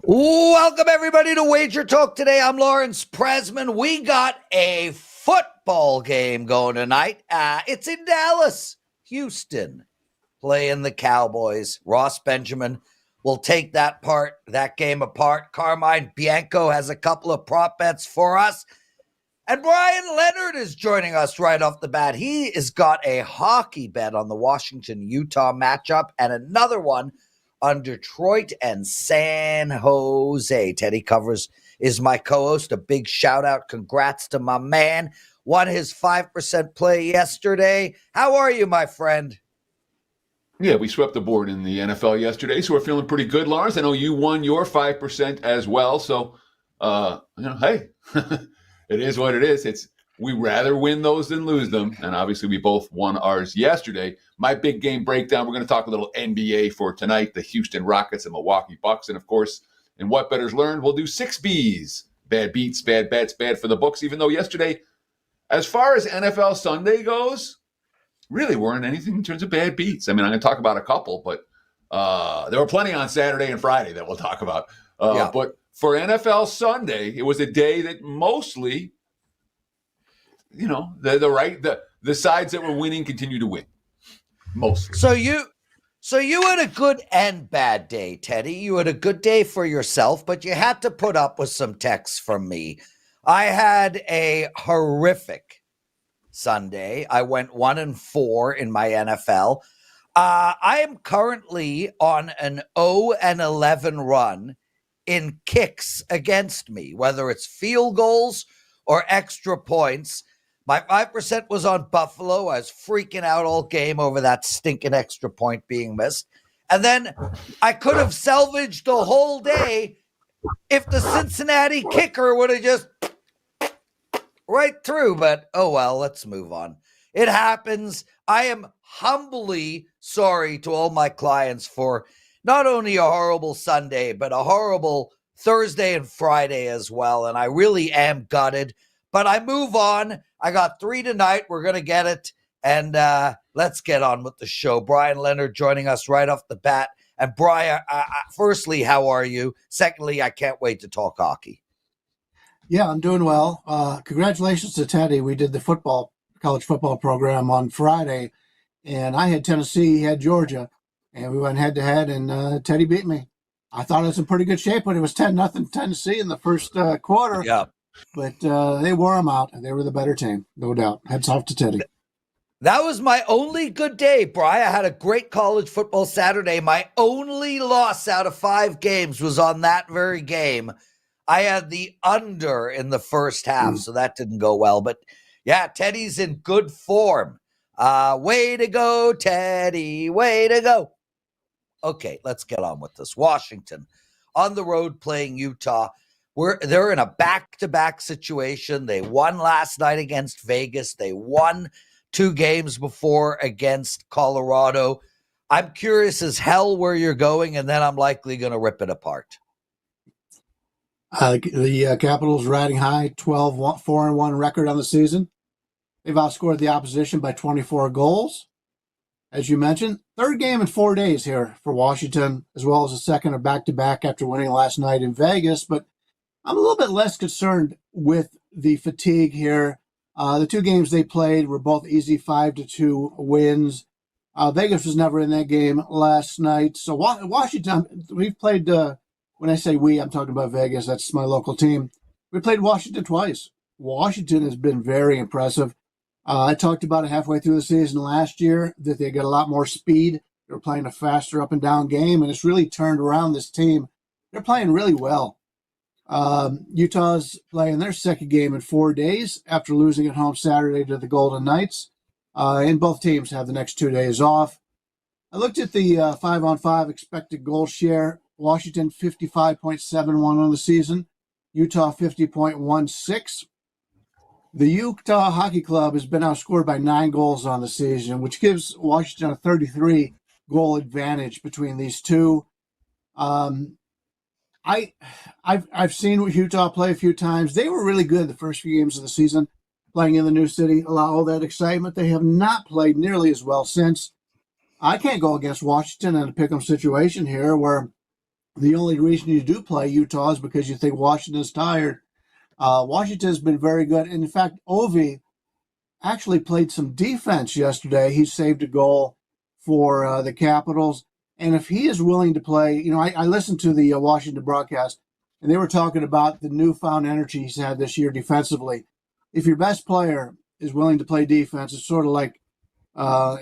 Welcome, everybody, to WagerTalk Today. I'm Lawrence Presman. We got a football game going tonight. It's in Dallas, Houston, playing the Cowboys. Ross Benjamin will take that game apart. Carmine, Bianco has a couple of prop bets for us. And Bryan Leonard is joining us right off the bat. He has got a hockey bet on the Washington-Utah matchup and another one on Detroit and San Jose. Teddy Covers is my co-host. A big shout out. Congrats to my man. Won his 5% play yesterday. How are you, my friend? Yeah, we swept the board in the NFL yesterday, so we're feeling pretty good, Lawrence. I know you won your 5% as well, so, hey, it is what it is. We rather win those than lose them, and obviously we both won ours yesterday. My big game breakdown, we're going to talk a little NBA for tonight, the Houston Rockets and Milwaukee Bucks, and of course, in What Bettors Learned, we'll do 6 Bs. Bad beats, bad bets, bad for the books, even though yesterday, as far as NFL Sunday goes, really weren't anything in terms of bad beats. I mean, I'm going to talk about a couple, but there were plenty on Saturday and Friday that we'll talk about. But for NFL Sunday, it was a day that mostly, the sides that were winning continue to win. Mostly. So you had a good and bad day, Teddy. You had a good day for yourself, but you had to put up with some texts from me. I had a horrific Sunday. I went 1-4 in my NFL. I am currently on an 0-11 run in kicks against me, whether it's field goals or extra points. My 5% was on Buffalo. I was freaking out all game over that stinking extra point being missed. And then I could have salvaged the whole day if the Cincinnati kicker would have just right through. But, oh well, let's move on. It happens. I am humbly sorry to all my clients for not only a horrible Sunday, but a horrible Thursday and Friday as well. And I really am gutted. But I move on. I got 3 tonight. We're going to get it. And let's get on with the show. Bryan Leonard joining us right off the bat. And Bryan, firstly, how are you? Secondly, I can't wait to talk hockey. Yeah, I'm doing well. Congratulations to Teddy. We did the college football program on Friday. And I had Tennessee, he had Georgia. And we went head-to-head, and Teddy beat me. I thought it was in pretty good shape when it was 10-0 Tennessee in the first quarter. Yeah. But they wore them out, and they were the better team, no doubt. Hats off to Teddy. That was my only good day, Bryan. I had a great college football Saturday. My only loss out of 5 games was on that very game. I had the under in the first half, so that didn't go well. But, yeah, Teddy's in good form. Way to go, Teddy. Way to go. Okay, let's get on with this. Washington on the road playing Utah. They're in a back-to-back situation. They won last night against Vegas. They won 2 games before against Colorado. I'm curious as hell where you're going, and then I'm likely going to rip it apart. The Capitals riding high, 4-1 record on the season. They've outscored the opposition by 24 goals. As you mentioned, 3rd game in 4 days here for Washington, as well as a second of back-to-back after winning last night in Vegas. But I'm a little bit less concerned with the fatigue here. The 2 games they played were both easy 5-2 wins. Vegas was never in that game last night. So Washington, we've played, when I say we, I'm talking about Vegas. That's my local team. We played Washington twice. Washington has been very impressive. I talked about it halfway through the season last year, that they got a lot more speed. They were playing a faster up and down game, and it's really turned around this team. They're playing really well. Utah's playing their 2nd game in 4 days after losing at home Saturday to the Golden Knights. And both teams have the next 2 days off. I looked at the 5-on-5 expected goal share. Washington 55.71 on the season. Utah 50.16. The Utah Hockey Club has been outscored by 9 goals on the season, which gives Washington a 33-goal advantage between these two. I've seen Utah play a few times. They were really good the first few games of the season, playing in the new city, allow all that excitement. They have not played nearly as well since. I can't go against Washington in a pick'em situation here where The only reason you do play Utah is because you think Washington's tired. Washington's been very good. In fact, Ovi actually played some defense yesterday. He saved a goal for the Capitals. And if he is willing to play, I listened to the Washington broadcast, and they were talking about the newfound energy he's had this year defensively. If your best player is willing to play defense, it's sort of like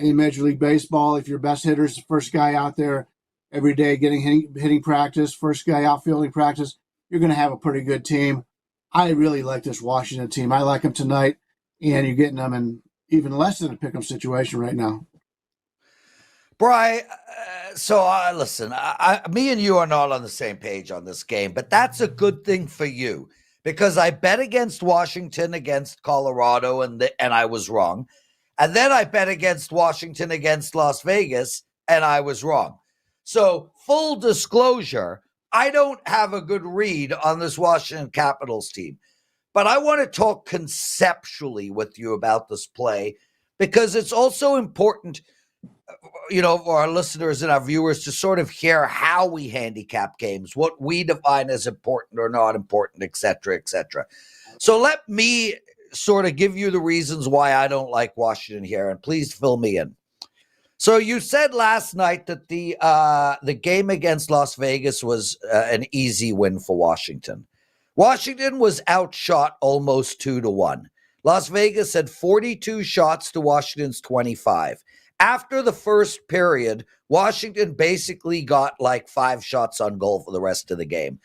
in Major League Baseball. If your best hitter is the first guy out there every day getting hitting practice, first guy outfielding practice, you're going to have a pretty good team. I really like this Washington team. I like them tonight, and you're getting them in even less than a pick'em situation right now. Bri, listen, me and you are not on the same page on this game, but that's a good thing for you because I bet against Washington against Colorado, and I was wrong. And then I bet against Washington against Las Vegas, and I was wrong. So full disclosure, I don't have a good read on this Washington Capitals team, but I want to talk conceptually with you about this play because it's also important, for our listeners and our viewers to sort of hear how we handicap games, what we define as important or not important, et cetera, et cetera. So let me sort of give you the reasons why I don't like Washington here, and please fill me in. So you said last night that the game against Las Vegas was an easy win for Washington. Washington was outshot almost 2-1. Las Vegas had 42 shots to Washington's 25. After the first period, Washington basically got like 5 shots on goal for the rest of the game.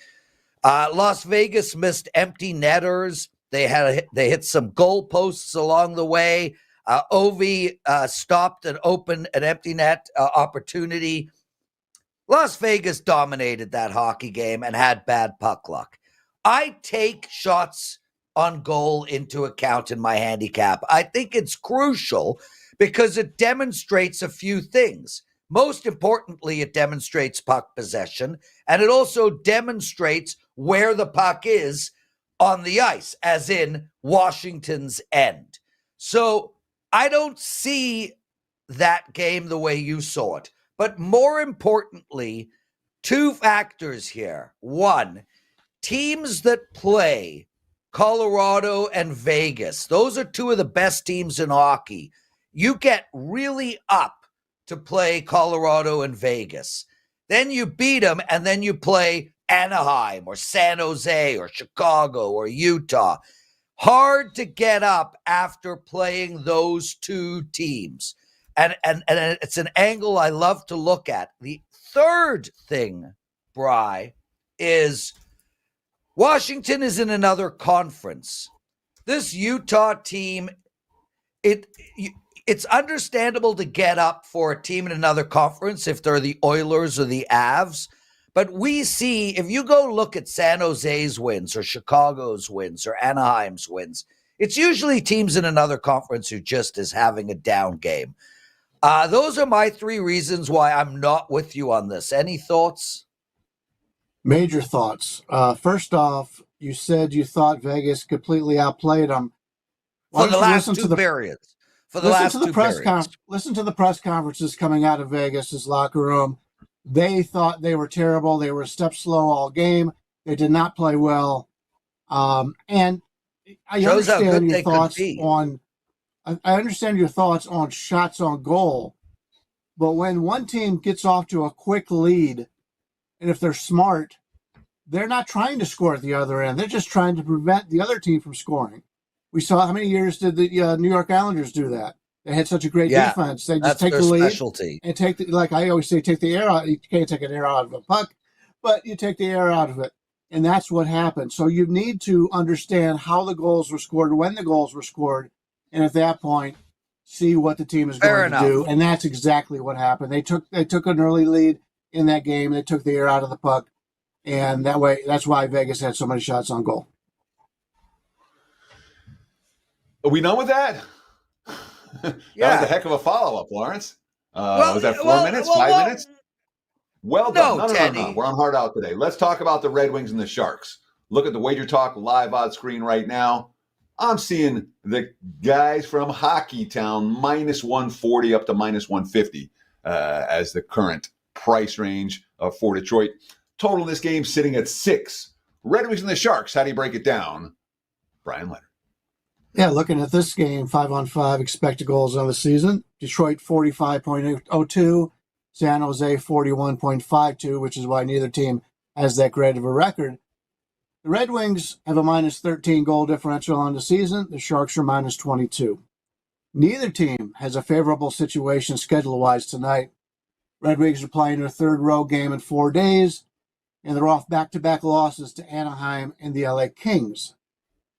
Las Vegas missed empty netters. They hit some goal posts along the way. Ovi stopped and opened an empty net opportunity. Las Vegas dominated that hockey game and had bad puck luck. I take shots on goal into account in my handicap. I think it's crucial because it demonstrates a few things. Most importantly, it demonstrates puck possession, and it also demonstrates where the puck is on the ice, as in Washington's end. So I don't see that game the way you saw it. But more importantly, 2 factors here. One, teams that play Colorado and Vegas, those are 2 of the best teams in hockey. You get really up to play Colorado and Vegas. Then you beat them, and then you play Anaheim or San Jose or Chicago or Utah. Hard to get up after playing those 2 teams. And it's an angle I love to look at. The third thing, Bri, is Washington is in another conference. This Utah team, it's understandable to get up for a team in another conference if they're the Oilers or the Avs. But we see, if you go look at San Jose's wins or Chicago's wins or Anaheim's wins, it's usually teams in another conference who just is having a down game. Those are my 3 reasons why I'm not with you on this. Any thoughts? Major thoughts. First off, you said you thought Vegas completely outplayed them. For the last 2 periods. Listen to the press conferences coming out of Vegas' locker room. They thought they were terrible. They were a step slow all game. They did not play well. And I understand your thoughts on. I understand your thoughts on shots on goal, but when one team gets off to a quick lead, and if they're smart, they're not trying to score at the other end. They're just trying to prevent the other team from scoring. We saw how many years did the New York Islanders do that? They had such a great defense. They just take the lead and take the, like I always say, take the air out. You can't take an air out of a puck, but you take the air out of it. And that's what happened. So you need to understand how the goals were scored, when the goals were scored, and at that point, see what the team is going to do. And that's exactly what happened. They took an early lead in that game. They took the air out of the puck, and that's why Vegas had so many shots on goal. Are we done with that? That was a heck of a follow-up, Lawrence. Was that 4 minutes, 5 minutes? Well done. No. We're on Hard Out today. Let's talk about the Red Wings and the Sharks. Look at the WagerTalk live odds screen right now. I'm seeing the guys from Hockey Town minus 140 up to minus 150 as the current price range for Detroit. Total in this game sitting at 6. Red Wings and the Sharks. How do you break it down? Bryan Leonard. Yeah, looking at this game, 5-on-5 expected goals on the season. Detroit 45.02, San Jose 41.52, which is why neither team has that great of a record. The Red Wings have a minus 13 goal differential on the season. The Sharks are minus 22. Neither team has a favorable situation schedule-wise tonight. Red Wings are playing their third road game in 4 days, and they're off back-to-back losses to Anaheim and the LA Kings.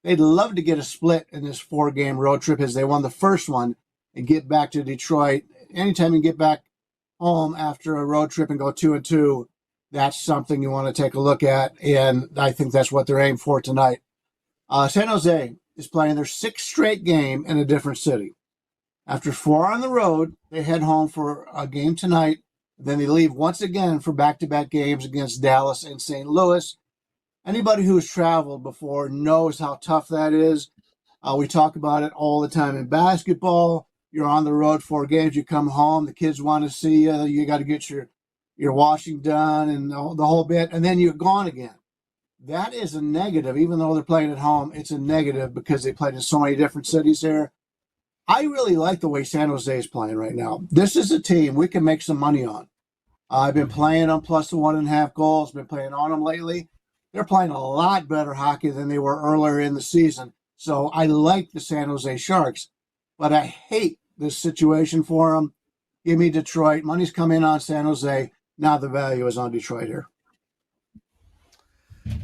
They'd love to get a split in this 4-game road trip as they won the first one and get back to Detroit. Anytime you get back home after a road trip and go 2-2, that's something you want to take a look at, and I think that's what they're aiming for tonight. San Jose is playing their 6th straight game in a different city. After 4 on the road, they head home for a game tonight. Then they leave once again for back-to-back games against Dallas and St. Louis. Anybody who's traveled before knows how tough that is. We talk about it all the time in basketball. You're on the road 4 games, you come home, the kids want to see you, you got to get your washing done and the whole bit, and then you're gone again. That is a negative. Even though they're playing at home, it's a negative because they played in so many different cities here. I really like the way San Jose is playing right now. This is a team we can make some money on. I've been playing on plus the 1.5 goals, been playing on them lately. They're playing a lot better hockey than they were earlier in the season. So I like the San Jose Sharks, but I hate this situation for them. Give me Detroit. Money's come in on San Jose. Now the value is on Detroit here.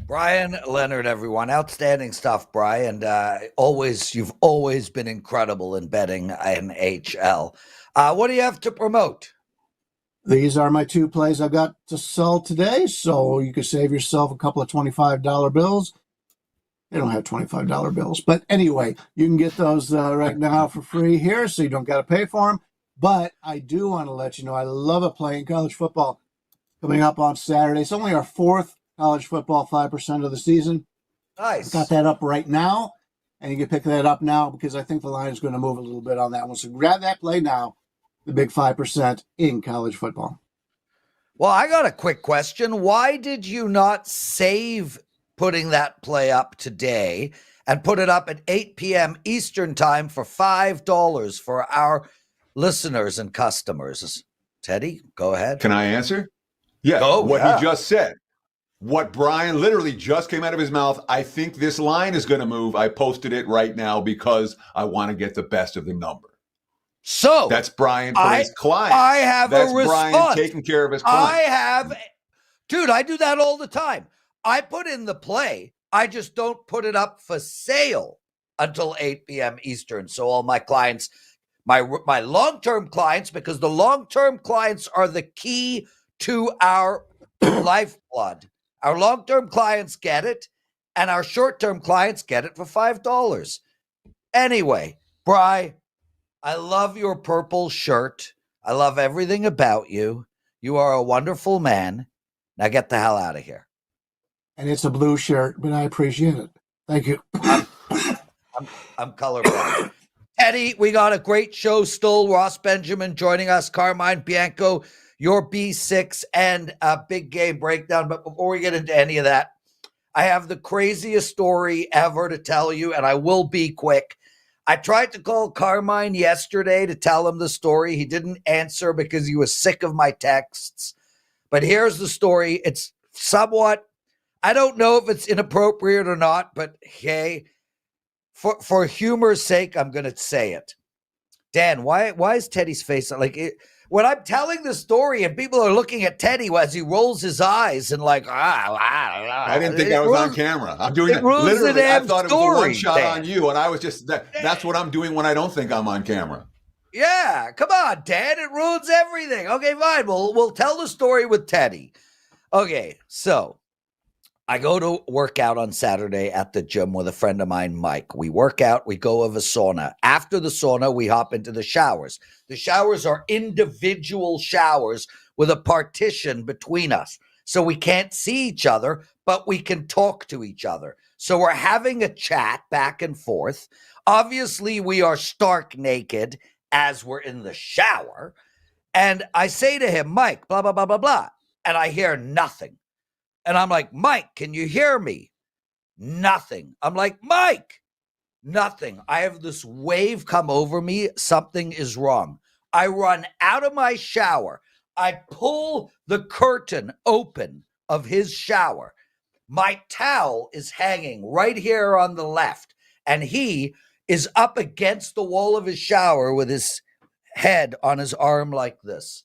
Bryan Leonard, everyone. Outstanding stuff, Bryan. You've always been incredible in betting NHL. What do you have to promote? These are my 2 plays I've got to sell today, so you can save yourself a couple of $25 bills. They don't have $25 bills, but anyway, you can get those right now for free here, so you don't got to pay for them. But I do want to let you know I love playing college football coming up on Saturday. It's only our 4th college football 5% of the season. Nice. Got that up right now, and you can pick that up now because I think the line is going to move a little bit on that one. So grab that play now. The big 5% in college football. Well, I got a quick question. Why did you not save putting that play up today and put it up at 8 p.m. Eastern time for $5 for our listeners and customers? Teddy, go ahead. Can I answer? Yeah. He just said. What Bryan literally just came out of his mouth. I think this line is going to move. I posted it right now because I want to get the best of the number. So that's Bryan for his client. I have that's a response. Bryan taking care of his client. Dude, I do that all the time. I put in the play. I just don't put it up for sale until 8 p.m. Eastern. So all my clients, my long-term clients, because the long-term clients are the key to our lifeblood. Our long-term clients get it, and our short-term clients get it for $5. Anyway, Bri, I love your purple shirt. I love everything about you. You are a wonderful man. Now get the hell out of here. And it's a blue shirt, but I appreciate it. Thank you. I'm colorblind. Teddy, we got a great show still. Ross Benjamin joining us. Carmine, Bianco, your B6, and a big game breakdown. But before we get into any of that, I have the craziest story ever to tell you, and I will be quick. I tried to call Carmine yesterday to tell him the story. He didn't answer because he was sick of my texts. But here's the story. It's somewhat, I don't know if it's inappropriate or not, but hey, for humor's sake, I'm going to say it. Dan, why is Teddy's face like it? When I'm telling the story and people are looking at Teddy as he rolls his eyes and like, I didn't think I was on camera. I'm doing it. Literally, I thought it was a one shot on you. And I was just, that's what I'm doing when I don't think I'm on camera. Yeah, come on, Dan. It ruins everything. Okay, fine. We'll tell the story with Teddy. Okay, so I go to work out on Saturday at the gym with a friend of mine, Mike. We work out, we go of a sauna. After the sauna, we hop into the showers. The showers are individual showers with a partition between us. So we can't see each other, but we can talk to each other. So we're having a chat back and forth. Obviously, we are stark naked as we're in the shower. And I say to him, Mike, blah, blah, blah, blah, blah. And I hear nothing. And I'm like, Mike, can you hear me? Nothing. I'm like, Mike, nothing. I have this wave come over me. Something is wrong. I run out of my shower. I pull the curtain open of his shower. My towel is hanging right here on the left, and he is up against the wall of his shower with his head on his arm like this.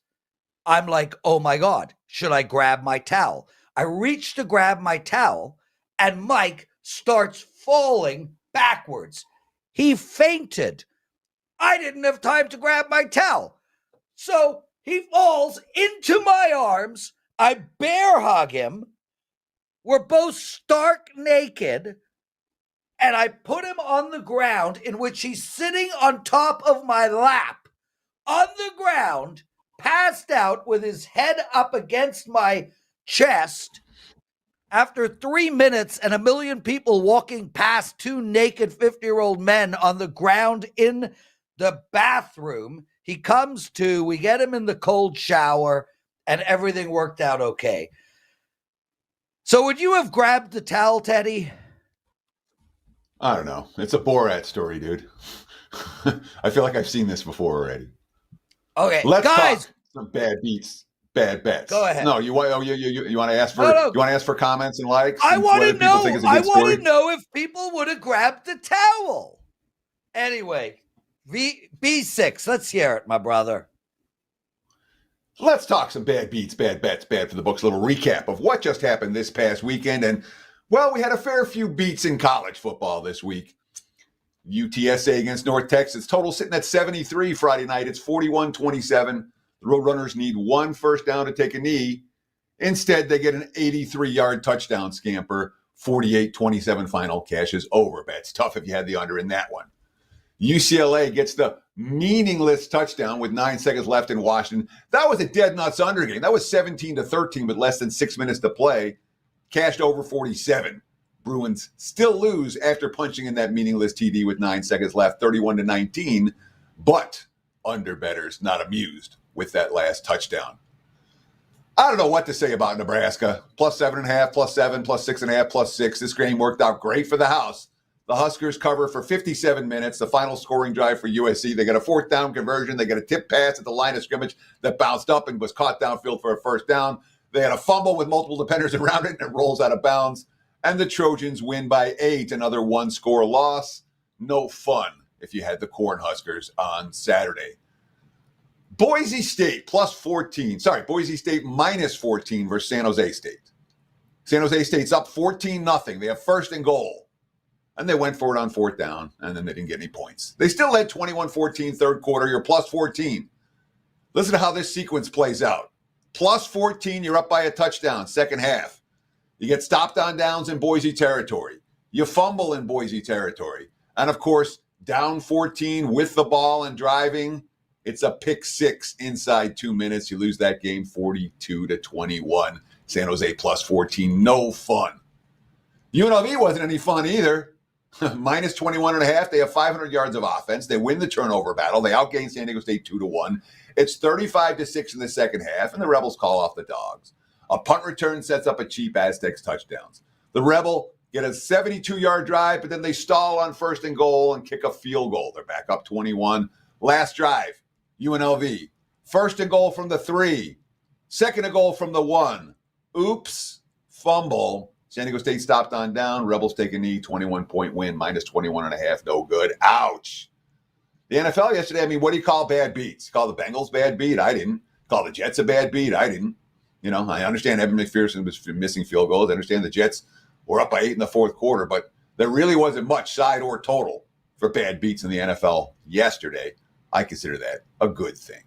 I'm like, oh my God, should I grab my towel? I reach to grab my towel, and Mike starts falling backwards. He fainted. I didn't have time to grab my towel. So he falls into my arms. I bear hug him. We're both stark naked. And I put him on the ground, in which he's sitting on top of my lap, on the ground, passed out with his head up against my chest. After 3 minutes and a million people walking past two naked 50-year-old men on the ground in the bathroom, he comes to, we get him in the cold shower, and everything worked out okay. So would you have grabbed the towel, Teddy? I don't know. It's a Borat story, dude. I feel like I've seen this before already. Okay, Let's guys. talk some bad beats, bad bets. Go ahead. No, you want to ask for No. You want to ask for comments and likes? I and want what to other people know. think is a I good want story? to know if people would have grabbed the towel. Anyway, B6. Let's hear it, my brother. Let's talk some bad beats, bad bets, bad for the books. A little recap of what just happened this past weekend. And, well, we had a fair few beats in college football this week. UTSA against North Texas. Total sitting at 73 Friday night. It's 41-27. The Roadrunners need one first down to take a knee. Instead, they get an 83-yard touchdown scamper. 48-27 final. Cash is over. Bets tough if you had the under in that one. UCLA gets the meaningless touchdown with 9 seconds left in Washington. That was a dead nuts under game. That was 17-13 with less than 6 minutes to play. Cashed over 47. Bruins still lose after punching in that meaningless TD with 9 seconds left, 31-19. But under bettors not amused with that last touchdown. I don't know what to say about Nebraska. Plus 7.5, plus 7, plus 6.5, plus 6. This game worked out great for the house. The Huskers cover for 57 minutes. The final scoring drive for USC. They got a fourth down conversion. They got a tip pass at the line of scrimmage that bounced up and was caught downfield for a first down. They had a fumble with multiple defenders around it, and it rolls out of bounds. And the Trojans win by 8. Another one-score loss. No fun if you had the Cornhuskers on Saturday. Boise State plus 14. Sorry, Boise State minus 14 versus San Jose State. San Jose State's up 14-0. They have first and goal. And they went for it on fourth down, and then they didn't get any points. They still led 21-14 third quarter. You're plus 14. Listen to how this sequence plays out. Plus 14, you're up by a touchdown, second half. You get stopped on downs in Boise territory. You fumble in Boise territory. And, of course, down 14 with the ball and driving. It's a pick six inside 2 minutes. You lose that game 42-21. San Jose plus 14. No fun. UNLV wasn't any fun either. Minus 21.5. They have 500 yards of offense. They win the turnover battle. They outgain San Diego State 2-1. It's 35-6 in the second half, and the Rebels call off the Dogs. A punt return sets up a cheap Aztecs touchdowns. The Rebel get a 72-yard drive, but then they stall on first and goal and kick a field goal. They're back up 21. Last drive, UNLV. First and goal from the 3. Second and goal from the 1. Oops. Fumble. San Diego State stopped on down. Rebels take a knee. 21-point win. Minus 21.5. No good. Ouch. The NFL yesterday, I mean, what do you call bad beats? Call the Bengals bad beat? I didn't. Call the Jets a bad beat? I didn't. You know, I understand Evan McPherson was missing field goals. I understand the Jets were up by 8 in the fourth quarter, but there really wasn't much side or total for bad beats in the NFL yesterday. I consider that a good thing.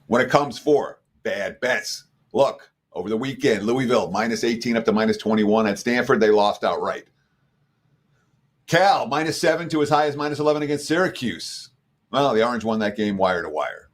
When it comes for bad bets, look, over the weekend, Louisville, minus 18 up to minus 21. At Stanford, they lost outright. Cal, minus 7 to as high as minus 11 against Syracuse. Well, the Orange won that game wire to wire.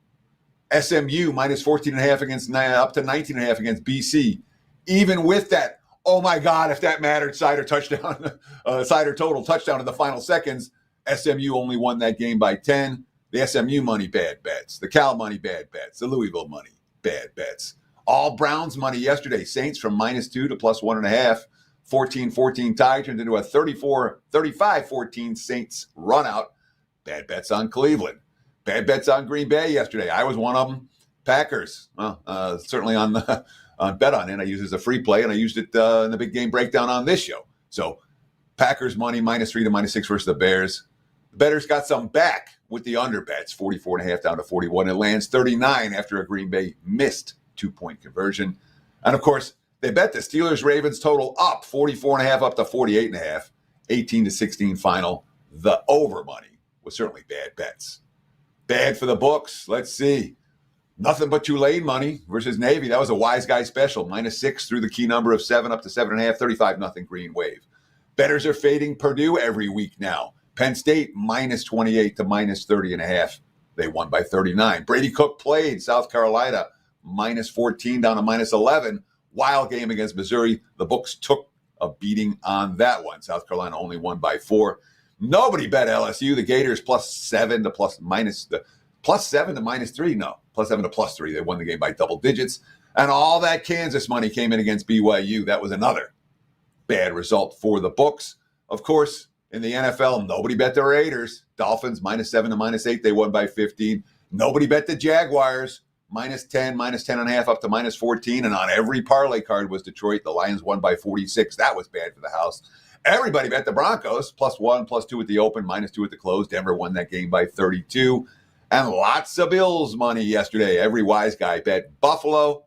SMU, minus 14.5 against up to 19.5 against BC. Even with that, oh my God, if that mattered, side or total touchdown in the final seconds, SMU only won that game by 10. The SMU money, bad bets. The Cal money, bad bets. The Louisville money, bad bets. All Browns money yesterday. Saints from -2 to +1.5. 14-14 tie turned into a 35-14 Saints run out. Bad bets on Cleveland. Bad bets on Green Bay yesterday. I was one of them. Packers. Well, certainly on Bet On It. I used it as a free play, and I used it in the big game breakdown on this show. So Packers money -3 to -6 versus the Bears. The bettors got some back with the under bets, 44.5 down to 41. It lands 39 after a Green Bay missed 2-point conversion. And of course, they bet the Steelers-Ravens total up 44.5 up to 48.5, 18-16 final. The over money was certainly bad bets. Bad for the books. Let's see. Nothing but Tulane money versus Navy. That was a wise guy special. -6 through the key number of 7 up to 7.5, 35-0 Green Wave. Bettors are fading Purdue every week now. Penn State -28 to -30.5. They won by 39. Brady Cook played South Carolina -14 down to -11. Wild game against Missouri. The books took a beating on that one. South Carolina only won by 4. Nobody bet LSU. The Gators +7 to +7 to -3. No, +7 to +3. They won the game by double digits. And all that Kansas money came in against BYU. That was another bad result for the books. Of course, in the NFL, nobody bet the Raiders. Dolphins -7 to -8. They won by 15. Nobody bet the Jaguars. -10, -10.5 up to -14. And on every parlay card was Detroit. The Lions won by 46. That was bad for the house. Everybody bet the Broncos. +1, +2 at the open, -2 at the close. Denver won that game by 32. And lots of Bills money yesterday. Every wise guy bet Buffalo,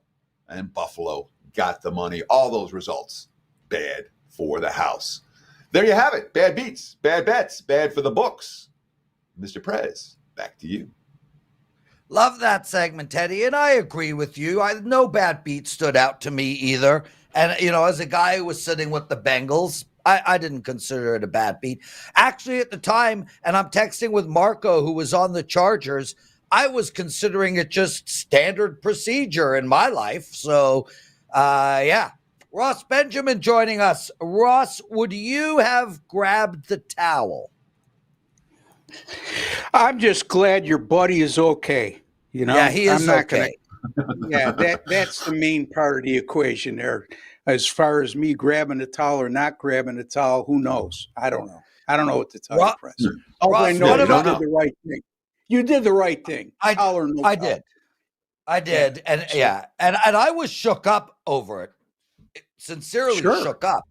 and Buffalo got the money. All those results, bad for the house. There you have it. Bad beats, bad bets, bad for the books. Mr. Prez, back to you. Love that segment, Teddy, and I agree with you. No bad beat stood out to me either. And, as a guy who was sitting with the Bengals, I didn't consider it a bad beat. Actually, at the time, and I'm texting with Marco, who was on the Chargers, I was considering it just standard procedure in my life. So, yeah. Ross Benjamin joining us. Ross, would you have grabbed the towel? I'm just glad your buddy is okay. Yeah, he is okay. That's the main part of the equation there. As far as me grabbing the towel or not grabbing the towel, who knows? I don't know. I don't know what to tell you, Press. I know you did the right thing. You did the right thing. I did. And and I was shook up over it. Sincerely shook up.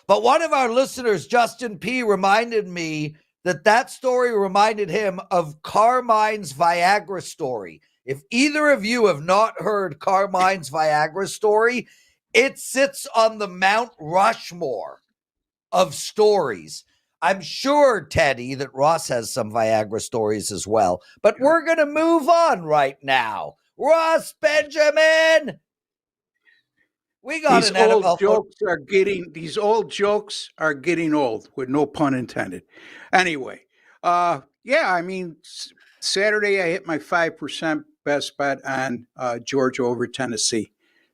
But one of our listeners, Justin P., reminded me that story reminded him of Carmine's Viagra story. If either of you have not heard Carmine's Viagra story, it sits on the Mount Rushmore of stories. I'm sure, Teddy, that Ross has some Viagra stories as well. But we're going to move on right now. Ross Benjamin! We got these an old NFL jokes these old jokes are getting old, with no pun intended. Anyway, Saturday I hit my 5% best bet on Georgia over Tennessee.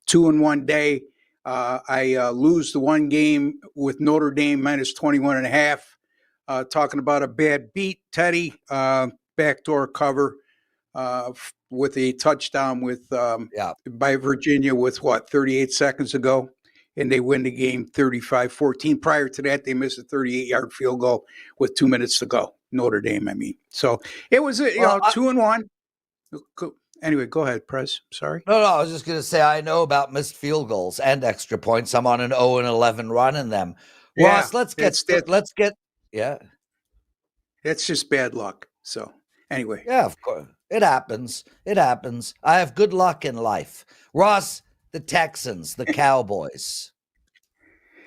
2-in-1 day. I lose the one game with Notre Dame -21.5. Talking about a bad beat, Teddy, backdoor cover with a touchdown by Virginia with 38 seconds ago, and they win the game 35-14. Prior to that, they missed a 38-yard field goal with 2 minutes to go. Notre Dame, I mean. So it was 2-in-1. Anyway, go ahead, Prez. Sorry. No, I was just going to say I know about missed field goals and extra points. I'm on an 0-11 run in them. Yeah, Ross, let's get. That's just bad luck. So anyway. Yeah, of course. It happens. I have good luck in life. Ross, the Texans, the Cowboys.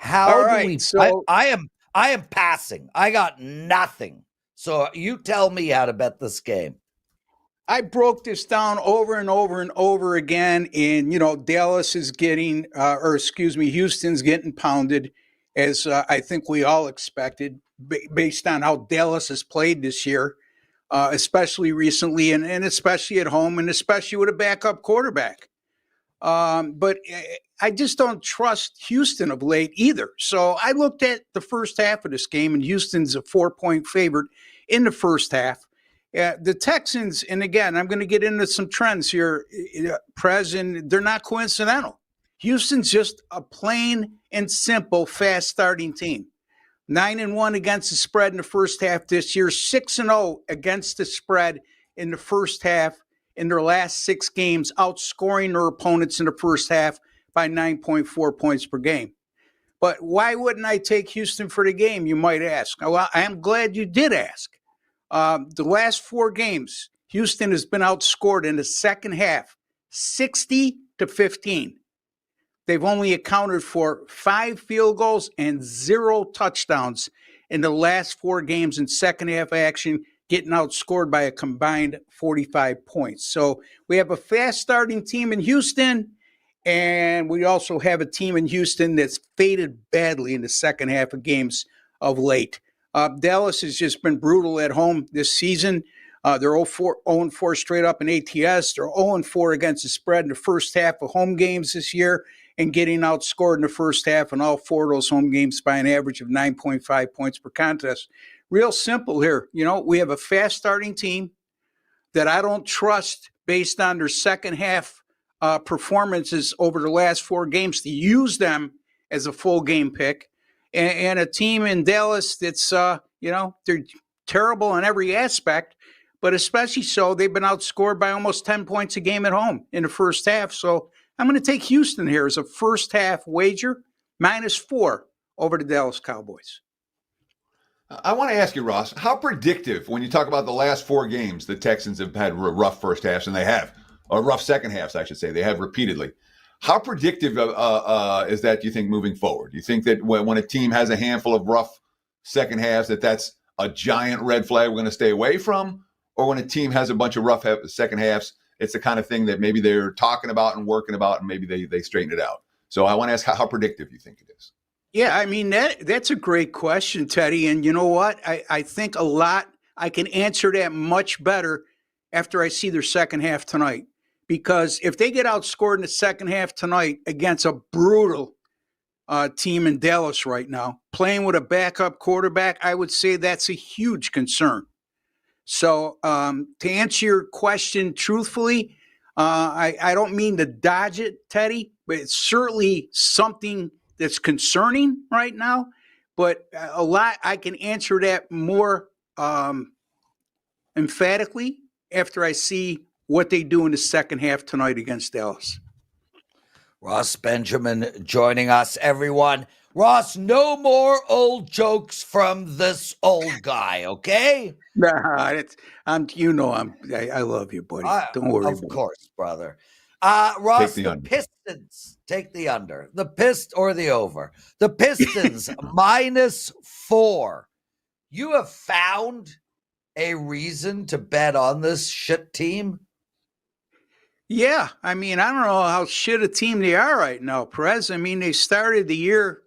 I am passing. I got nothing. So you tell me how to bet this game. I broke this down over and over and over again. And, Dallas is getting, Houston's getting pounded, as I think we all expected, based on how Dallas has played this year, especially recently and especially at home and especially with a backup quarterback. But I just don't trust Houston of late either. So I looked at the first half of this game, and Houston's a 4-point favorite in the first half. The Texans, and again, I'm going to get into some trends here, Prez, and they're not coincidental. Houston's just a plain and simple fast starting team. 9-1 against the spread in the first half this year, 6-0 against the spread in the first half in their last 6 games, outscoring their opponents in the first half by 9.4 points per game. But why wouldn't I take Houston for the game, you might ask? Well, I'm glad you did ask. The last 4 games, Houston has been outscored in the second half, 60-15. They've only accounted for 5 field goals and 0 touchdowns in the last 4 games in second half action, getting outscored by a combined 45 points. So we have a fast starting team in Houston, and we also have a team in Houston that's faded badly in the second half of games of late. Dallas has just been brutal at home this season. They're 0-4 straight up in ATS. They're 0-4 against the spread in the first half of home games this year, and getting outscored in the first half in all 4 of those home games by an average of 9.5 points per contest. Real simple here. We have a fast starting team that I don't trust based on their second half performances over the last 4 games to use them as a full game pick. And a team in Dallas that's, they're terrible in every aspect, but especially so, they've been outscored by almost 10 points a game at home in the first half. So I'm going to take Houston here as a first half wager, -4 over the Dallas Cowboys. I want to ask you, Ross, how predictive, when you talk about the last 4 games, the Texans have had rough first halves, and they have, or rough second halves, I should say, they have repeatedly. How predictive is that, do you think, moving forward? Do you think that when a team has a handful of rough second halves, that's a giant red flag we're going to stay away from? Or when a team has a bunch of rough second halves, it's the kind of thing that maybe they're talking about and working about, and maybe they straighten it out? So I want to ask how predictive you think it is. Yeah, I mean, that's a great question, Teddy. And you know what? I think I can answer that much better after I see their second half tonight. Because if they get outscored in the second half tonight against a brutal team in Dallas right now, playing with a backup quarterback, I would say that's a huge concern. So to answer your question truthfully, I don't mean to dodge it, Teddy, but it's certainly something that's concerning right now. But I can answer that more emphatically after I see what they do in the second half tonight against Dallas. Ross Benjamin joining us, everyone. Ross, no more old jokes from this old guy, okay? Nah, I love you, buddy. Don't worry. Of course, brother. Ross, the Pistons take the under. The or the over. The Pistons -4. You have found a reason to bet on this shit team? Yeah, I mean, I don't know how shit a team they are right now, Perez. I mean, they started the year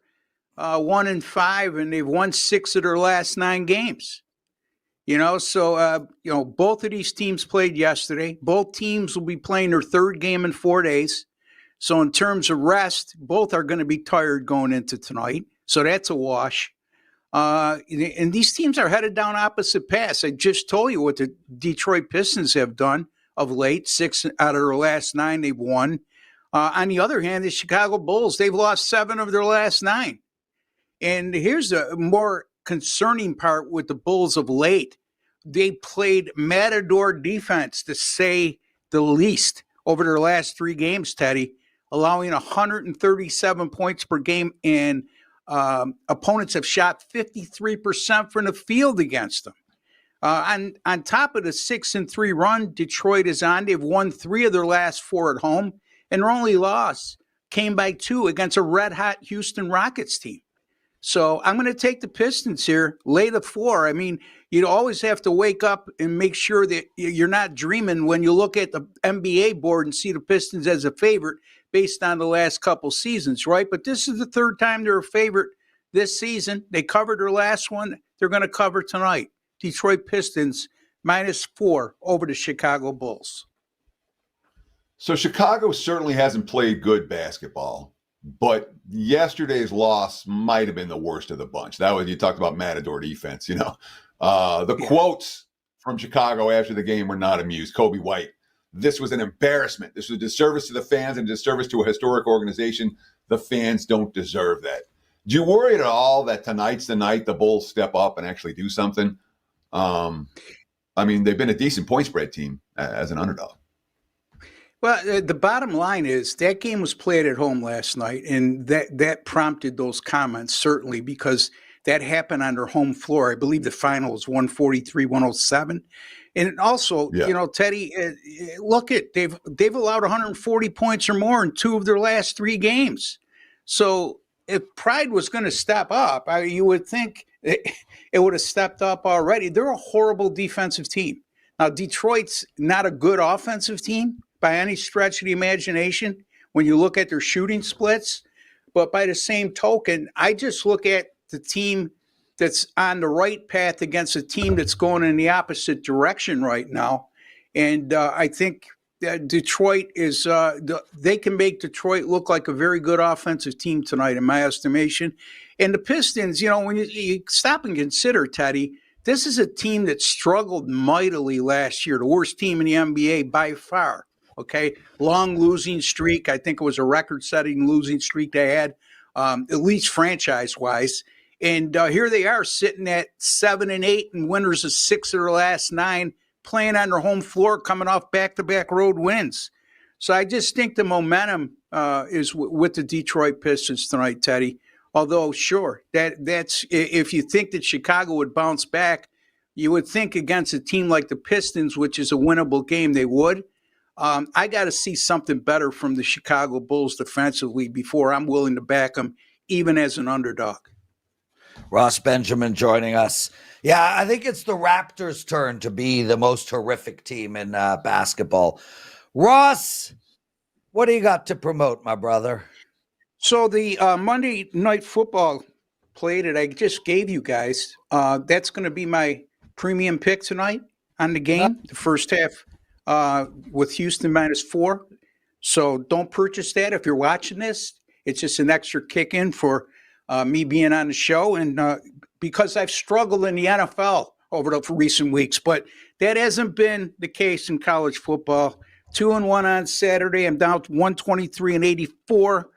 1-5, and they've won 6 of their last 9 games. So both of these teams played yesterday. Both teams will be playing their 3rd game in 4 days. So in terms of rest, both are going to be tired going into tonight. So that's a wash. And these teams are headed down opposite paths. I just told you what the Detroit Pistons have done of late. 6 out of their last 9 they've won. On the other hand, the Chicago Bulls, they've lost 7 of their last 9. And here's the more concerning part with the Bulls of late. They played matador defense, to say the least, over their last 3 games, Teddy, allowing 137 points per game, and opponents have shot 53% from the field against them. On top of the 6-3 run Detroit is on, they've won 3 of their last 4 at home, and their only loss came by 2 against a red-hot Houston Rockets team. So I'm going to take the Pistons here, lay the 4. I mean, you always have to wake up and make sure that you're not dreaming when you look at the NBA board and see the Pistons as a favorite based on the last couple seasons, right? But this is the 3rd time they're a favorite this season. They covered their last one. They're going to cover tonight. Detroit Pistons -4 over the Chicago Bulls. So Chicago certainly hasn't played good basketball, but yesterday's loss might have been the worst of the bunch. That was, you talked about matador defense, the quotes from Chicago after the game were not amused. Kobe White. This was an embarrassment. This was a disservice to the fans and a disservice to a historic organization. The fans don't deserve that. Do you worry at all that tonight's the night the Bulls step up and actually do something? I mean, they've been a decent point spread team as an underdog. Well, the bottom line is that game was played at home last night, and that prompted those comments, certainly, because that happened on their home floor. I believe the final was 143-107. And also, Teddy, look at they've allowed 140 points or more in 2 of their last 3 games. So if Pride was going to step up, you would think it would have stepped up already. They're a horrible defensive team. Now, Detroit's not a good offensive team by any stretch of the imagination when you look at their shooting splits. But by the same token, I just look at the team that's on the right path against a team that's going in the opposite direction right now. And I think that Detroit is they can make Detroit look like a very good offensive team tonight, in my estimation. And the Pistons, when you stop and consider, Teddy, this is a team that struggled mightily last year, the worst team in the NBA by far. Okay, long losing streak. I think it was a record-setting losing streak they had, at least franchise-wise. And here they are sitting at 7-8 and winners of 6 of their last 9, playing on their home floor, coming off back-to-back road wins. So I just think the momentum is with the Detroit Pistons tonight, Teddy. Although, sure, that's if you think that Chicago would bounce back, you would think against a team like the Pistons, which is a winnable game, they would. I got to see something better from the Chicago Bulls defensively before I'm willing to back them, even as an underdog. Ross Benjamin joining us. Yeah, I think it's the Raptors' turn to be the most horrific team in basketball. Ross, what do you got to promote, my brother? So the Monday Night Football play that I just gave you guys, that's going to be my premium pick tonight on the game, the first half. With Houston -4. So don't purchase that if you're watching this. It's just an extra kick in for me being on the show. And because I've struggled in the NFL over the recent weeks, but that hasn't been the case in college football. 2-1 on Saturday. I'm down to 123-84,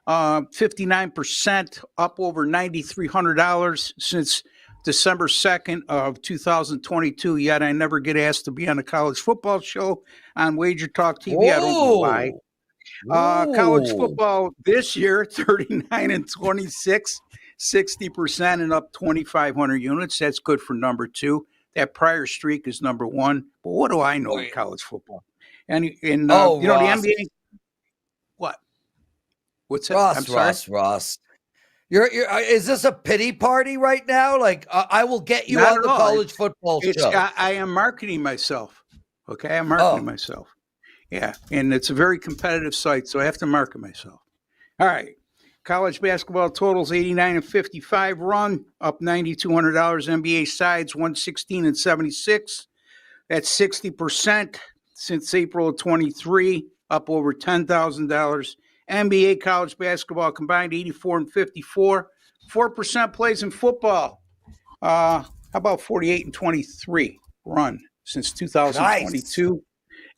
59% up over $9,300 since December 2nd of 2022, yet I never get asked to be on a college football show on WagerTalk TV. I don't know why. College football this year, 39-26, 60% and up 2,500 units. That's good for number 2. That prior streak is number 1. But what do I know in college football? And the NBA. What? What's that? Ross. You're is this a pity party right now? Like, I will get you on the college football show. I am marketing myself. Okay, I'm marketing myself. Yeah, and it's a very competitive site, so I have to market myself. All right. College basketball totals 89-55 run, up $9,200. NBA sides 116-76. That's 60% since April of 23, up over $10,000. NBA college basketball combined 84-54. 4% plays in football. How about 48-23 run since 2022? Nice.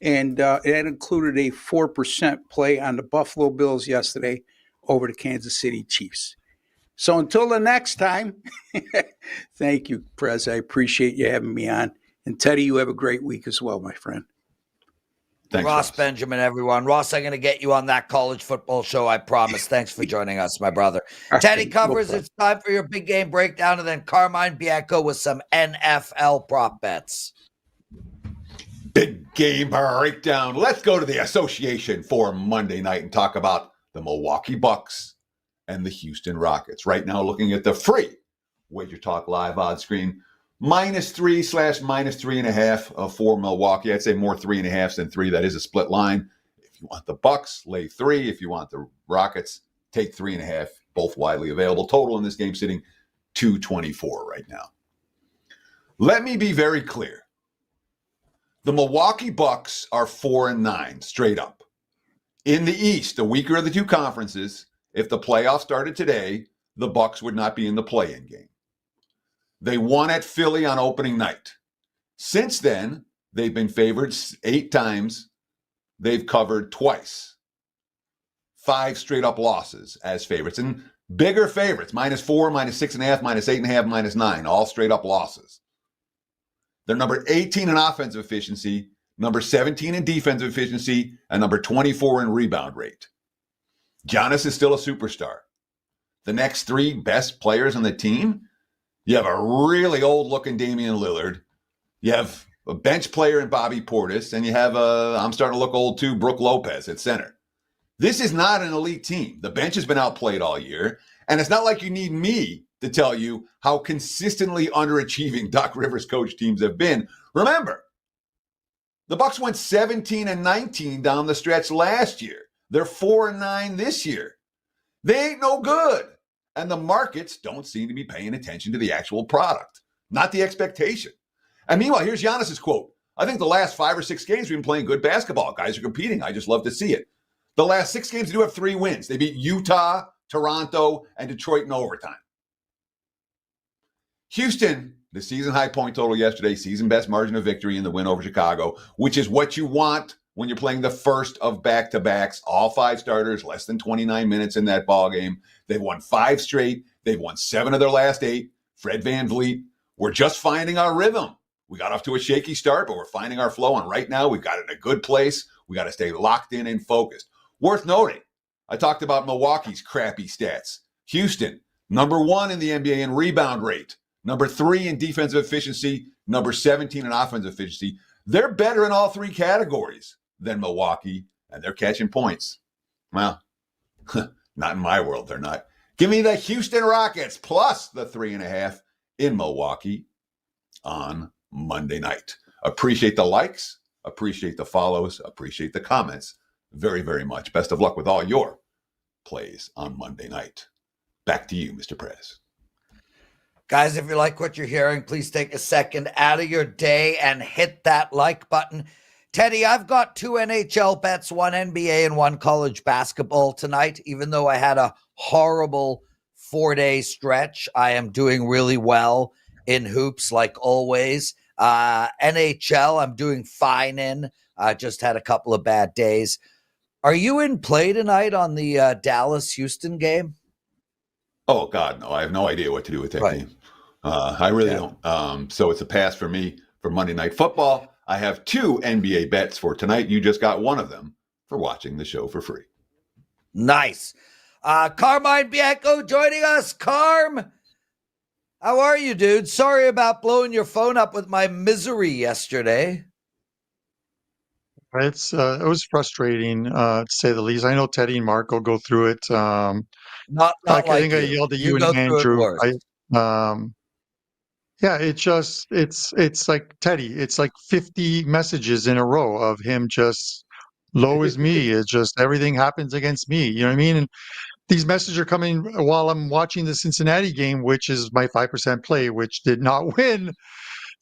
And it included a 4% play on the Buffalo Bills yesterday over the Kansas City Chiefs. So until the next time, thank you, Prez. I appreciate you having me on. And Teddy, you have a great week as well, my friend. Thanks, Ross Benjamin, everyone. Ross, I'm going to get you on that college football show, I promise. Thanks for joining us, my brother. Teddy covers. It's time for your big game breakdown, and then Carmine Bianco with some NFL prop bets. Big game breakdown. Let's go to the association for Monday night and talk about the Milwaukee Bucks and the Houston Rockets. Right now, looking at the free WagerTalk Live odds screen. -3 / -3.5 for Milwaukee. I'd say more 3.5s than 3. That is a split line. If you want the Bucks, lay 3. If you want the Rockets, take 3.5. Both widely available. Total in this game sitting 224 right now. Let me be very clear. The Milwaukee Bucks are 4-9 straight up. In the East, the weaker of the two conferences, if the playoffs started today, the Bucks would not be in the play-in game. They won at Philly on opening night. Since then, they've been favored 8 times. They've covered twice. 5 straight up losses as favorites. And bigger favorites, -4, -6.5, -8.5, -9, all straight up losses. They're number 18 in offensive efficiency, number 17 in defensive efficiency, and number 24 in rebound rate. Giannis is still a superstar. The next 3 best players on the team, you have a really old-looking Damian Lillard. You have a bench player in Bobby Portis, and you have I'm starting to look old too, Brook Lopez at center. This is not an elite team. The bench has been outplayed all year, and it's not like you need me to tell you how consistently underachieving Doc Rivers coach teams have been. Remember, the Bucks went 17-19 down the stretch last year. They're 4-9 this year. They ain't no good. And the markets don't seem to be paying attention to the actual product, not the expectation. And meanwhile, here's Giannis's quote. I think the last 5 or 6 games we've been playing good basketball. Guys are competing. I just love to see it. The last 6 games, they do have 3 wins. They beat Utah, Toronto, and Detroit in overtime. Houston, the season high point total yesterday, season best margin of victory in the win over Chicago, which is what you want when you're playing the first of back-to-backs. All 5 starters, less than 29 minutes in that ball game. They've won 5 straight. They've won 7 of their last 8. Fred VanVleet, we're just finding our rhythm. We got off to a shaky start, but we're finding our flow. And right now, we've got it in a good place. We got to stay locked in and focused. Worth noting, I talked about Milwaukee's crappy stats. Houston, number 1 in the NBA in rebound rate, number 3 in defensive efficiency, number 17 in offensive efficiency. They're better in all 3 categories than Milwaukee, and they're catching points. Well, not in my world, they're not. Give me the Houston Rockets plus the 3.5 in Milwaukee on Monday night. Appreciate the likes, appreciate the follows, appreciate the comments very, very much. Best of luck with all your plays on Monday night. Back to you, Mr. Prez. Guys, if you like what you're hearing, please take a second out of your day and hit that like button. Teddy, I've got 2 NHL bets, 1 NBA and 1 college basketball tonight. Even though I had a horrible 4-day stretch, I am doing really well in hoops like always. NHL, I'm doing fine in. I just had a couple of bad days. Are you in play tonight on the Dallas-Houston game? Oh, God, no. I have no idea what to do with that game. I really don't. So it's a pass for me for Monday Night Football. I have 2 NBA bets for tonight. You just got one of them for watching the show for free. Nice. Carmine Bianco joining us. Carm, how are you, dude? Sorry about blowing your phone up with my misery yesterday. It was frustrating to say the least. I know Teddy and Mark will go through it. Not I like think you. I yelled at You you go and through it Andrew. worse. Yeah, it's like Teddy. It's like 50 messages in a row of him just low as me. It's just everything happens against me. You know what I mean? And these messages are coming while I'm watching the Cincinnati game, which is my 5% play, which did not win.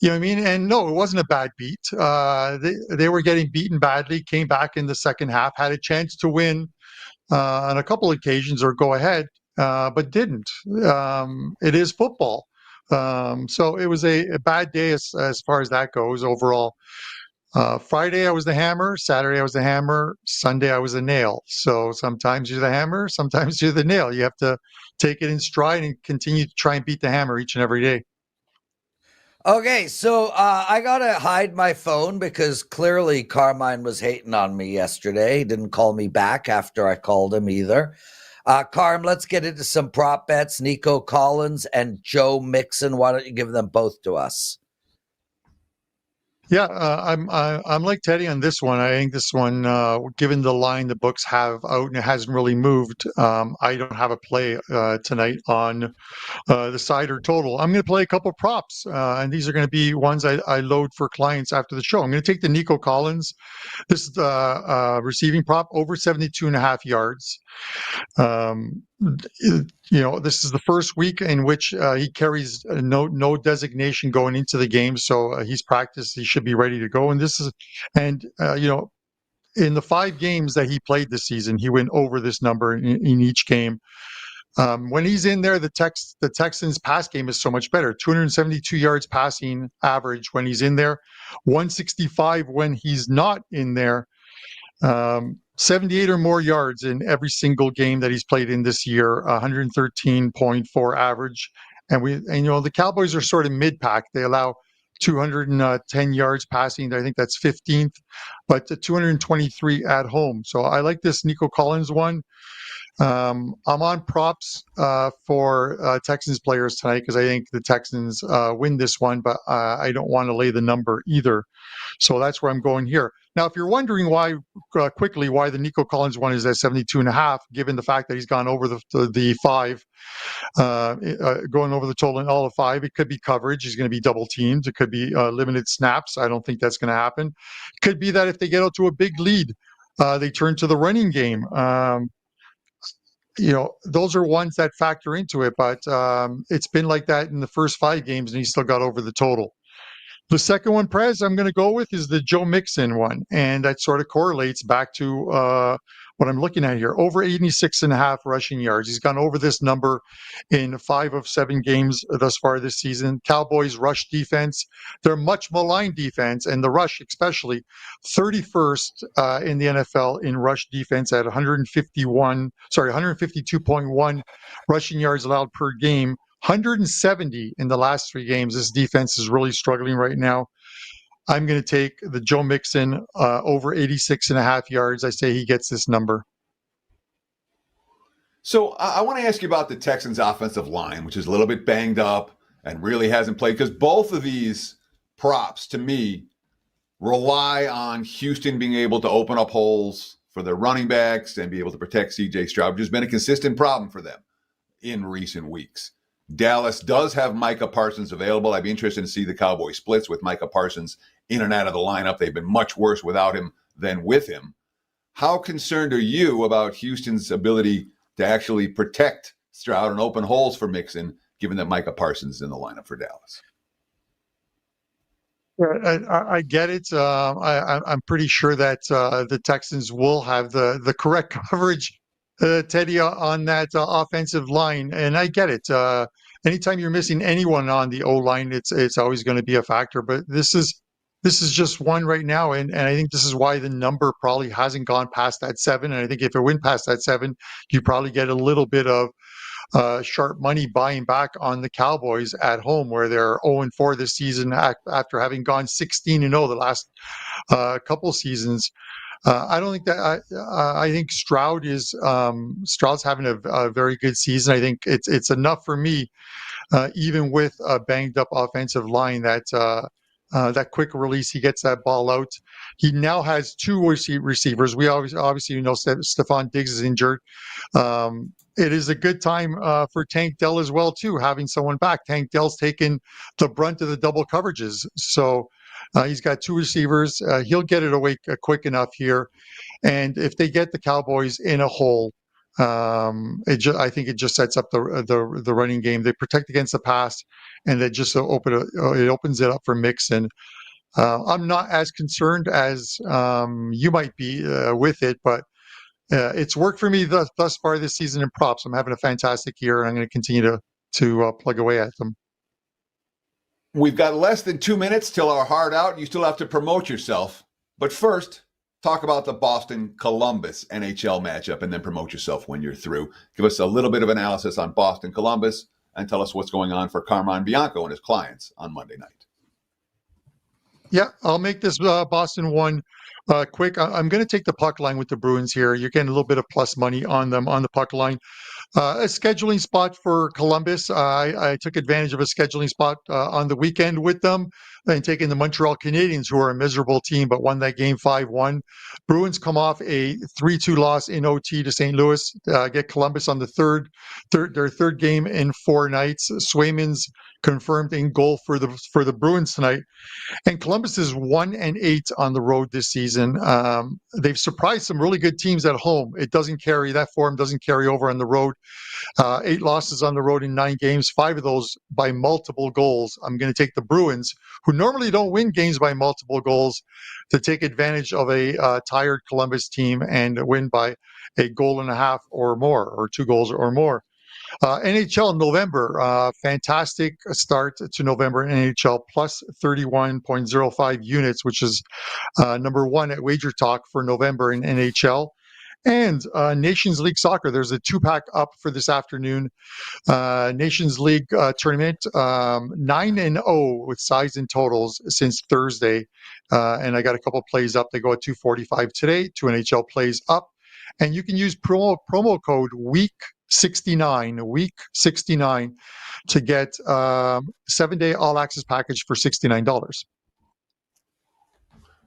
You know what I mean? And no, it wasn't a bad beat. They were getting beaten badly, came back in the second half, had a chance to win on a couple of occasions or go ahead, but didn't. It is football. So it was a bad day as far as that goes overall. Friday, I was the hammer. Saturday, I was the hammer. Sunday, I was the nail. So sometimes you're the hammer, sometimes you're the nail. You have to take it in stride and continue to try and beat the hammer each and every day. Okay, so I got to hide my phone because clearly Carmine was hating on me yesterday. He didn't call me back after I called him either. Carm, let's get into some prop bets. Nico Collins and Joe Mixon. Why don't you give them both to us? Yeah, I'm like Teddy on this one. I think this one, given the line the books have out and it hasn't really moved, I don't have a play tonight on the side or total. I'm going to play a couple props, and these are going to be ones I load for clients after the show. I'm going to take the Nico Collins. This is the receiving prop over 72.5 yards. This is the first week in which he carries no designation going into the game, so he's practiced. He should be ready to go. And in the 5 games that he played this season, he went over this number in each game. When he's in there, the Texans' pass game is so much better. 272 yards passing average when he's in there, 165 when he's not in there. 78 or more yards in every single game that he's played in this year, 113.4 average. And the Cowboys are sort of mid-pack. They allow 210 yards passing. I think that's 15th, but 223 at home. So I like this Nico Collins one. I'm on props for Texans players tonight because I think the Texans win this one, but I don't want to lay the number either. So that's where I'm going here. Now, if you're wondering why the Nico Collins one is at 72.5, given the fact that he's gone over the 5, going over the total in all of 5, it could be coverage. He's going to be double teamed. It could be limited snaps. I don't think that's going to happen. It could be that if they get out to a big lead, they turn to the running game. Those are ones that factor into it, but it's been like that in the first 5 games, and he still got over the total. The second one, Prez, I'm going to go with is the Joe Mixon one, and that sort of correlates back to what I'm looking at here. Over 86.5 rushing yards. He's gone over this number in 5 of 7 games thus far this season. Cowboys rush defense. They're much maligned defense, and the rush especially, 31st in the NFL in rush defense at 152.1 rushing yards allowed per game. 170 in the last 3 games. This defense is really struggling right now. I'm going to take the Joe Mixon over 86.5 yards. I say he gets this number. So I want to ask you about the Texans' offensive line, which is a little bit banged up and really hasn't played, because both of these props, to me, rely on Houston being able to open up holes for their running backs and be able to protect C.J. Stroud, which has been a consistent problem for them in recent weeks. Dallas does have Micah Parsons available. I'd be interested to see the Cowboys splits with Micah Parsons in and out of the lineup. They've been much worse without him than with him. How concerned are you about Houston's ability to actually protect Stroud and open holes for Mixon, given that Micah Parsons is in the lineup for Dallas? I get it. I'm pretty sure that the Texans will have the correct coverage, Teddy, on that offensive line, and I get it. Anytime you're missing anyone on the O line, it's always going to be a factor. But this is just one right now, and I think this is why the number probably hasn't gone past that 7. And I think if it went past that 7, you probably get a little bit of sharp money buying back on the Cowboys at home, where they're 0-4 this season after having gone 16-0 the last couple seasons. I don't think that I think Stroud's having a very good season. I think it's enough for me, even with a banged up offensive line, that quick release, he gets that ball out. He now has 2 receivers. We obviously know Stephon Diggs is injured. It is a good time for Tank Dell as well, too, having someone back. Tank Dell's taken the brunt of the double coverages. So he's got 2 receivers. He'll get it away quick enough here. And if they get the Cowboys in a hole, I think it just sets up the running game. They protect against the pass, and they just opens it up for Mixon. I'm not as concerned as you might be with it, but it's worked for me thus far this season in props. I'm having a fantastic year, and I'm going to continue to plug away at them. We've got less than 2 minutes till our hard out. You still have to promote yourself. But first, talk about the Boston-Columbus NHL matchup, and then promote yourself when you're through. Give us a little bit of analysis on Boston-Columbus, and tell us what's going on for Carmine Bianco and his clients on Monday night. Yeah, I'll make this Boston one quick. I'm going to take the puck line with the Bruins here. You're getting a little bit of plus money on them on the puck line. A scheduling spot for Columbus. I took advantage of a scheduling spot on the weekend with them, and taking the Montreal Canadiens, who are a miserable team but won that game 5-1. Bruins come off a 3-2 loss in OT to St. Louis. Get Columbus on their third game in 4 nights. Swayman's confirmed in goal for the Bruins tonight. And Columbus is 1-8 on the road this season. They've surprised some really good teams at home. That form doesn't carry over on the road. 8 losses on the road in 9 games, 5 of those by multiple goals. I'm going to take the Bruins, who normally don't win games by multiple goals, to take advantage of a tired Columbus team and win by a goal and a half or more, or 2 goals or more. NHL November, fantastic start to November in NHL, plus 31.05 units, which is number one at WagerTalk for November in NHL. And Nations League Soccer, there's a two-pack up for this afternoon. Nations League tournament, 9-0 with sides and totals since Thursday. And I got a couple plays up. They go at 245 today, 2 NHL plays up. And you can use promo code week69 to get 7-day all access package for $69.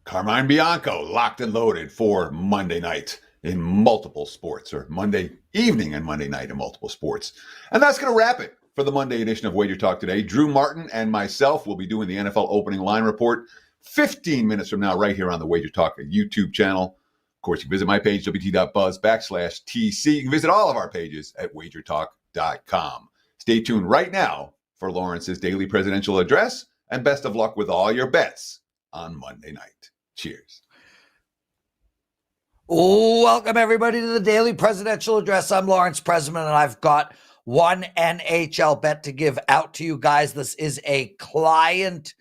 Carmine Bianco locked and loaded for Monday night in multiple sports, or Monday evening and Monday night in multiple sports. And that's going to wrap it for the Monday edition of Wager Talk Today. Drew Martin and myself will be doing the NFL opening line report 15 minutes from now right here on the Wager Talk YouTube channel. Of course, you can visit my page, wt.buzz/TC. You can visit all of our pages at wagertalk.com. Stay tuned right now for Lawrence's daily presidential address, and best of luck with all your bets on Monday night. Cheers. Welcome, everybody, to the Daily Presidential Address. I'm Lawrence Presman, and I've got one NHL bet to give out to you guys. This is a client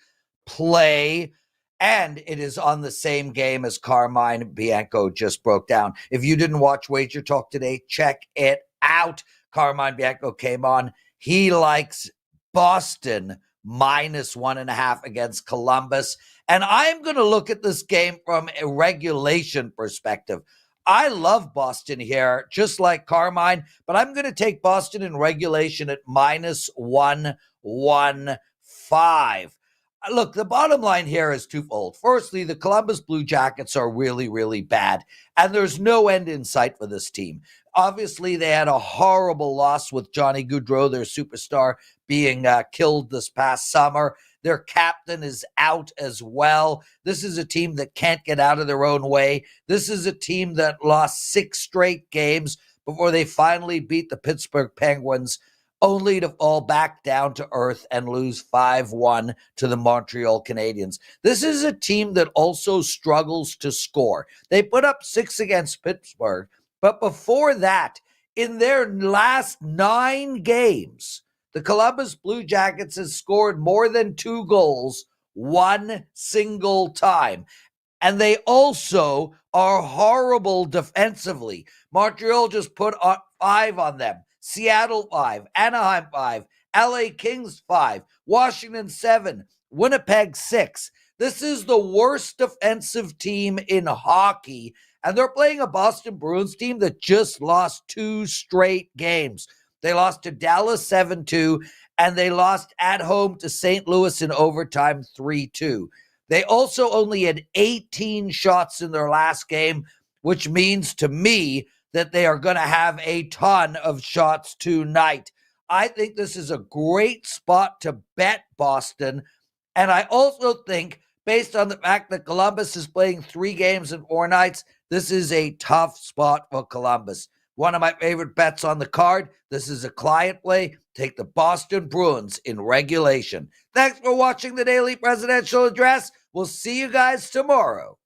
play, and it is on the same game as Carmine Bianco just broke down. If you didn't watch Wager Talk today, check it out. Carmine Bianco came on. He likes Boston -1.5 against Columbus. And I'm going to look at this game from a regulation perspective. I love Boston here, just like Carmine, but I'm going to take Boston in regulation at -115. Look, the bottom line here is twofold. Firstly, the Columbus Blue Jackets are really, really bad, and there's no end in sight for this team. Obviously, they had a horrible loss with Johnny Gaudreau, their superstar, being killed this past summer. Their captain is out as well. This is a team that can't get out of their own way. This is a team that lost 6 straight games before they finally beat the Pittsburgh Penguins, only to fall back down to earth and lose 5-1 to the Montreal Canadiens. This is a team that also struggles to score. They put up 6 against Pittsburgh, but before that, in their last 9 games, the Columbus Blue Jackets has scored more than 2 goals one single time. And they also are horrible defensively. Montreal just put 5 on them. Seattle 5, Anaheim 5, LA Kings 5, Washington 7, Winnipeg 6. This is the worst defensive team in hockey. And they're playing a Boston Bruins team that just lost 2 straight games. They lost to Dallas 7-2, and they lost at home to St. Louis in overtime 3-2. They also only had 18 shots in their last game, which means to me that they are going to have a ton of shots tonight. I think this is a great spot to bet Boston, and I also think, based on the fact that Columbus is playing 3 games in 4 nights, this is a tough spot for Columbus. One of my favorite bets on the card. This is a client play. Take the Boston Bruins in regulation. Thanks for watching the Daily Presidential Address. We'll see you guys tomorrow.